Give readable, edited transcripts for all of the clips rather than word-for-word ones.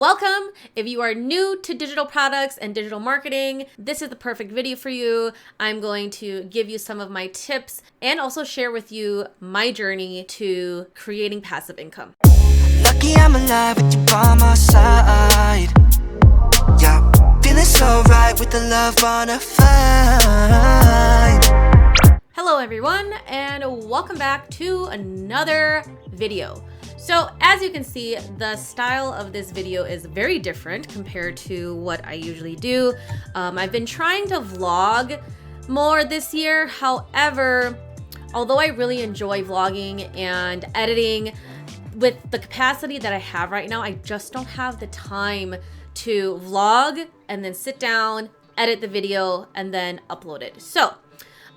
Welcome! If you are new to digital products and digital marketing, this is the perfect video for you. I'm going to give you some of my tips and also share with you my journey to creating passive income. Lucky I'm alive with you by my side. Yeah, feeling so right with the love bona fide. Hello everyone, and welcome back to another video. So as you can see, the style of this video is very different compared to what I usually do. I've been trying to vlog more this year. However, although I really enjoy vlogging and editing, with the capacity that I have right now, I just don't have the time to vlog and then sit down, edit the video, and then upload it. So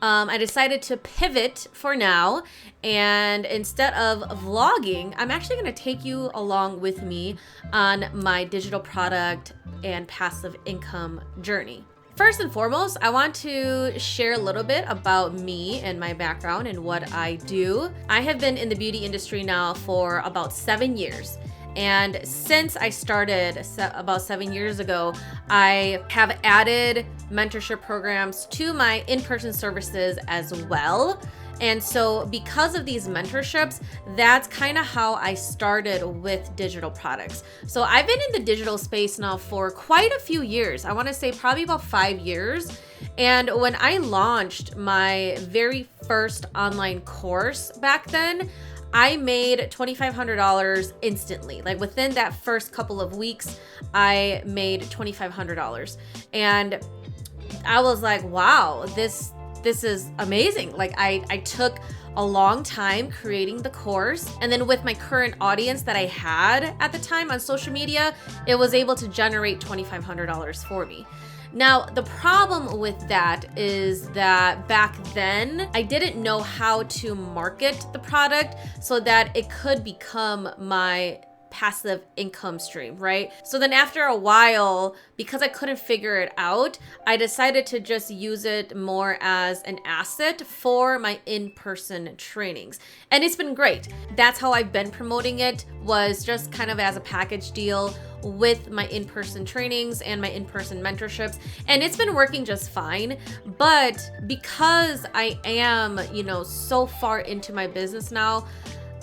I decided to pivot for now, and instead of vlogging, I'm actually going to take you along with me on my digital product and passive income journey. First and foremost, I want to share a little bit about me and my background and what I do. I have been in the beauty industry now for about 7 years. And since I started about 7 years ago, I have added mentorship programs to my in-person services as well. And so because of these mentorships, that's kind of how I started with digital products. So I've been in the digital space now for quite a few years. I want to say probably about 5 years. And when I launched my very first online course back then, I made $2,500 instantly. Like within that first couple of weeks, I made $2,500. And I was like, wow, this is amazing. Like I took a long time creating the course. And then with my current audience that I had at the time on social media, it was able to generate $2,500 for me. Now, the problem with that is that back then, I didn't know how to market the product so that it could become my passive income stream, right? So then after a while, because I couldn't figure it out, I decided to just use it more as an asset for my in-person trainings. And it's been great. That's how I've been promoting it, was just kind of as a package deal with my in-person trainings and my in-person mentorships. And it's been working just fine. But because I am, so far into my business now,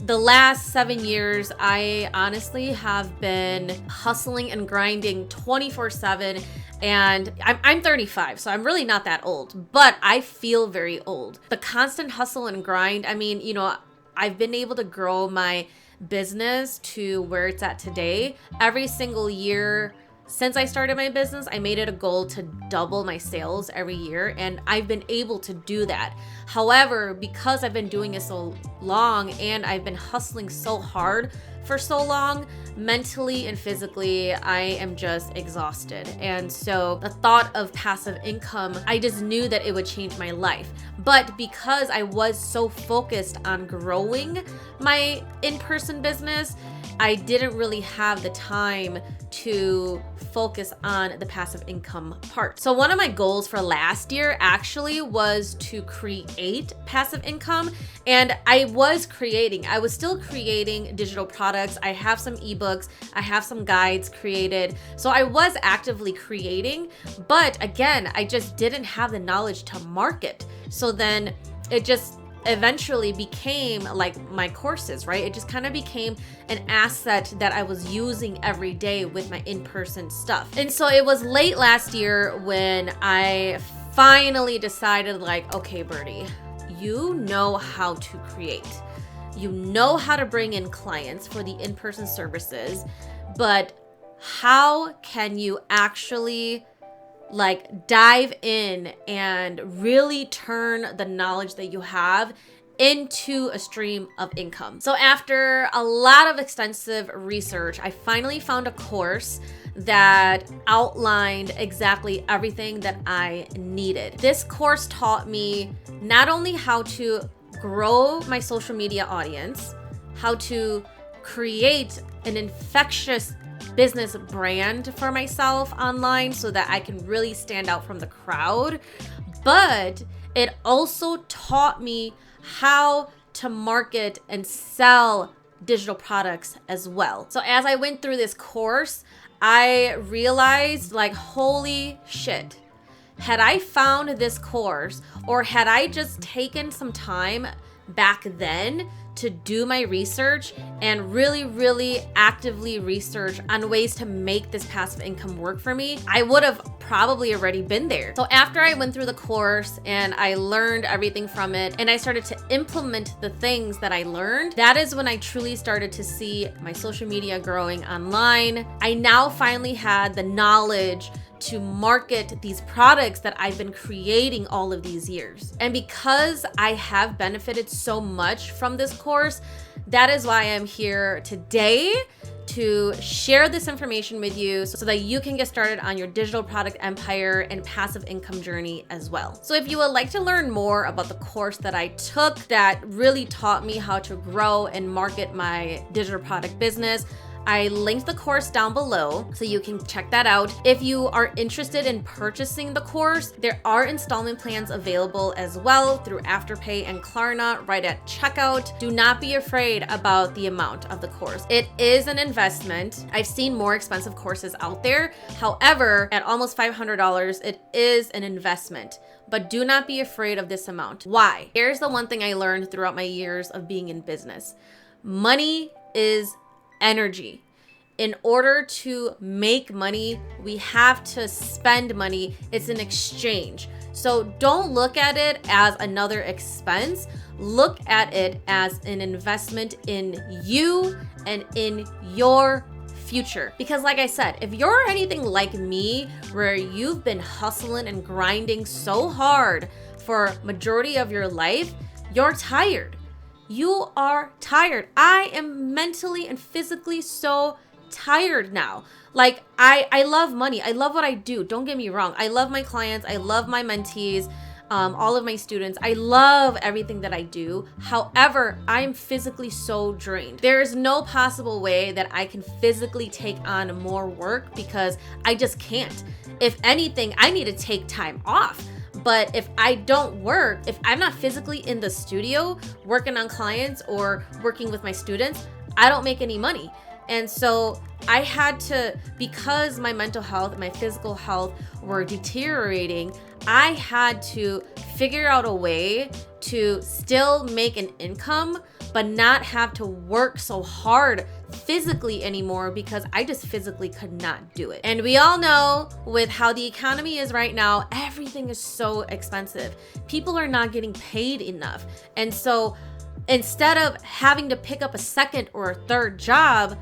the last 7 years, I honestly have been hustling and grinding 24/7. And I'm 35, so I'm really not that old, but I feel very old. The constant hustle and grind, I've been able to grow my business to where it's at today. Every single year since I started my business, I made it a goal to double my sales every year, and I've been able to do that. However, because I've been doing it so long and I've been hustling so hard for so long, mentally and physically, I am just exhausted. And so the thought of passive income, I just knew that it would change my life. But because I was so focused on growing my in-person business, I didn't really have the time to focus on the passive income part. So one of my goals for last year actually was to create passive income. And I was still creating digital products. I have some ebooks, I have some guides created. So I was actively creating, but again, I just didn't have the knowledge to market. So then it just eventually became like my courses, right? It just kind of became an asset that I was using every day with my in-person stuff. And so it was late last year when I finally decided, like, okay, Birdie, you know how to create. You know how to bring in clients for the in-person services, but how can you actually dive in and really turn the knowledge that you have into a stream of income? So after a lot of extensive research, I finally found a course that outlined exactly everything that I needed. This course taught me not only how to grow my social media audience, how to create an infectious business brand for myself online so that I can really stand out from the crowd, but it also taught me how to market and sell digital products as well. So as I went through this course, I realized, like, holy shit. Had I found this course, or had I just taken some time back then to do my research and really actively research on ways to make this passive income work for me, I would have probably already been there. So after I went through the course and I learned everything from it and I started to implement the things that I learned, that is when I truly started to see my social media growing online. I now finally had the knowledge to market these products that I've been creating all of these years. And because I have benefited so much from this course, that is why I'm here today to share this information with you so that you can get started on your digital product empire and passive income journey as well. So if you would like to learn more about the course that I took that really taught me how to grow and market my digital product business, I linked the course down below so you can check that out. If you are interested in purchasing the course, there are installment plans available as well through Afterpay and Klarna right at checkout. Do not be afraid about the amount of the course. It is an investment. I've seen more expensive courses out there. However, at almost $500, it is an investment. But do not be afraid of this amount. Why? Here's the one thing I learned throughout my years of being in business. Money is energy. In order to make money, we have to spend money. It's an exchange. So don't look at it as another expense. Look at it as an investment in you and in your future. Because like I said, if you're anything like me, where you've been hustling and grinding so hard for majority of your life, you're tired. You are tired. I am mentally and physically so tired now. Like, I love money. I love what I do. Don't get me wrong. I love my clients. I love my mentees, all of my students. I love everything that I do. However, I'm physically so drained. There is no possible way that I can physically take on more work because I just can't. If anything, I need to take time off. But if I don't work, if I'm not physically in the studio working on clients or working with my students, I don't make any money. And so I had to, because my mental health and my physical health were deteriorating, I had to figure out a way to still make an income, but not have to work so hard physically anymore because I just physically could not do it. And we all know with how the economy is right now, everything is so expensive. People are not getting paid enough. And so instead of having to pick up a second or a third job,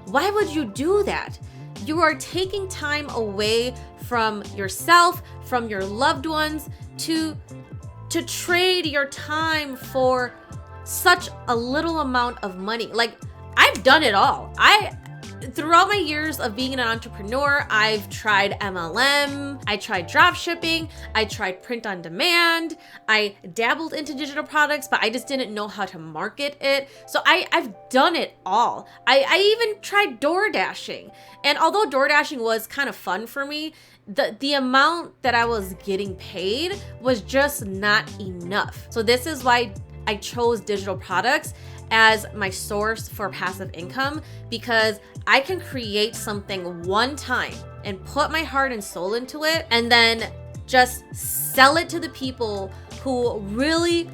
why would you do that? You are taking time away from yourself, from your loved ones, to trade your time for such a little amount of money. Like, I've done it all. Throughout my years of being an entrepreneur, I've tried MLM, I tried drop shipping, I tried print on demand, I dabbled into digital products, but I just didn't know how to market it. So I've done it all. I even tried door dashing. And although door dashing was kind of fun for me, the amount that I was getting paid was just not enough. So this is why I chose digital products as my source for passive income, because I can create something one time and put my heart and soul into it and then just sell it to the people who really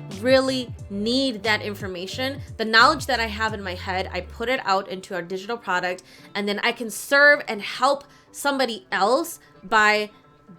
need that information. The knowledge that I have in my head, I put it out into a digital product, and then I can serve and help somebody else by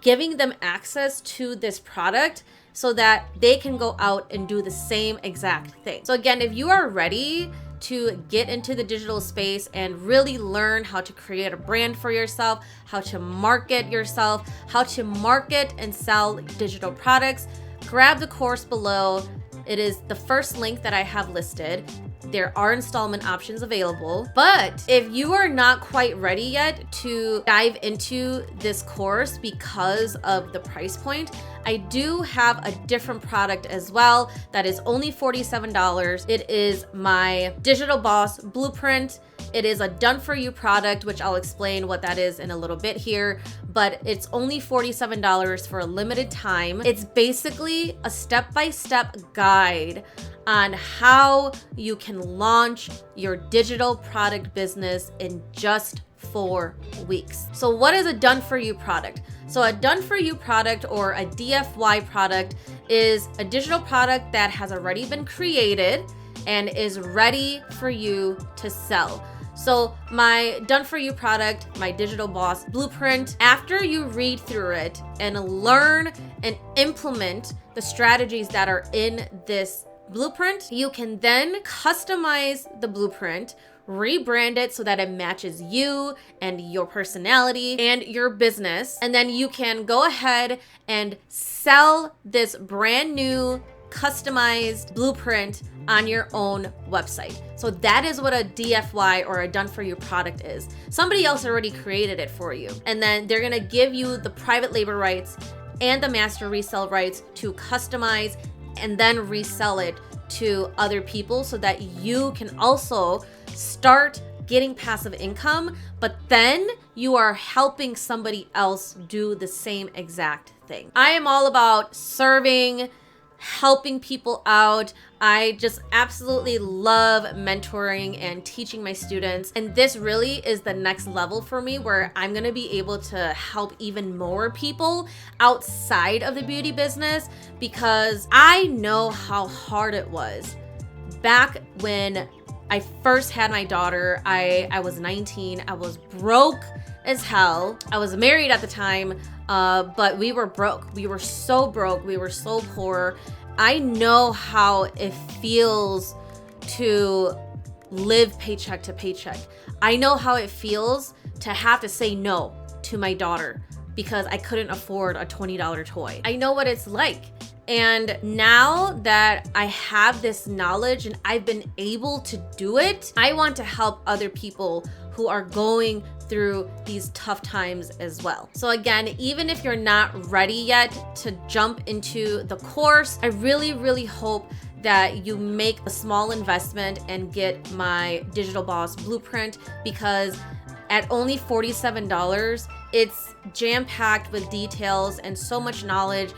giving them access to this product so that they can go out and do the same exact thing. So again, if you are ready to get into the digital space and really learn how to create a brand for yourself, how to market yourself, how to market and sell digital products, grab the course below. It is the first link that I have listed. There are installment options available. But if you are not quite ready yet to dive into this course because of the price point, I do have a different product as well that is only $47. It is my Digital Boss Blueprint. It is a done-for-you product, which I'll explain what that is in a little bit here, but it's only $47 for a limited time. It's basically a step-by-step guide on how you can launch your digital product business in just 4 weeks. So what is a done for you product? So a done for you product, or a DFY product, is a digital product that has already been created and is ready for you to sell. So my done for you product, my Digital Boss Blueprint, after you read through it and learn and implement the strategies that are in this blueprint, you can then customize the blueprint, rebrand it so that it matches you and your personality and your business. And then you can go ahead and sell this brand new customized blueprint on your own website. So that is what a DFY, or a done for you product, is. Somebody else already created it for you. And then they're gonna give you the private label rights and the master resale rights to customize and then resell it to other people, so that you can also start getting passive income, but then you are helping somebody else do the same exact thing. I am all about serving, helping people out. I just absolutely love mentoring and teaching my students. And this really is the next level for me, where I'm gonna be able to help even more people outside of the beauty business, because I know how hard it was back when I first had my daughter. I was 19. I was broke as hell. I was married at the time, but we were broke. We were so broke. We were so poor. I know how it feels to live paycheck to paycheck. I know how it feels to have to say no to my daughter because I couldn't afford a $20 toy. I know what it's like. And now that I have this knowledge and I've been able to do it, I want to help other people who are going through these tough times as well. So again, even if you're not ready yet to jump into the course, I really, really hope that you make a small investment and get my Digital Boss Blueprint, because at only $47, it's jam-packed with details and so much knowledge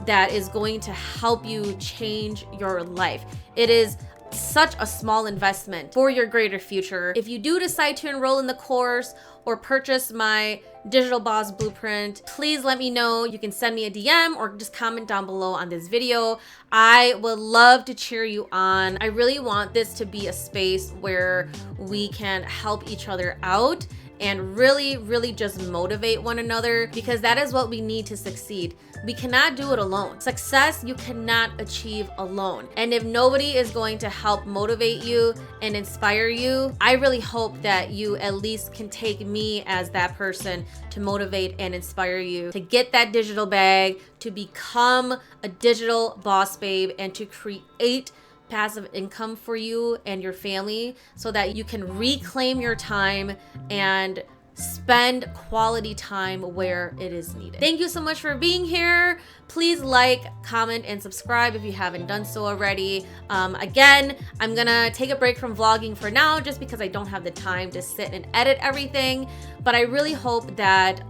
that is going to help you change your life. It is such a small investment for your greater future. If you do decide to enroll in the course or purchase my Digital Boss Blueprint, please let me know. You can send me a DM or just comment down below on this video. I would love to cheer you on. I really want this to be a space where we can help each other out and really, really just motivate one another, because that is what we need to succeed. We cannot do it alone. Success you cannot achieve alone. And if nobody is going to help motivate you and inspire you, I really hope that you at least can take me as that person to motivate and inspire you to get that digital bag, to become a digital boss babe, and to create passive income for you and your family, so that you can reclaim your time and spend quality time where it is needed. Thank you so much for being here. Please like, comment, and subscribe if you haven't done so already. Again, I'm gonna take a break from vlogging for now, just because I don't have the time to sit and edit everything. But I really hope that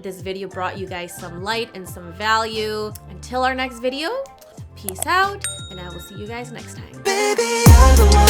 this video brought you guys some light and some value. Until our next video, peace out, and I will see you guys next time. Baby, you're the one.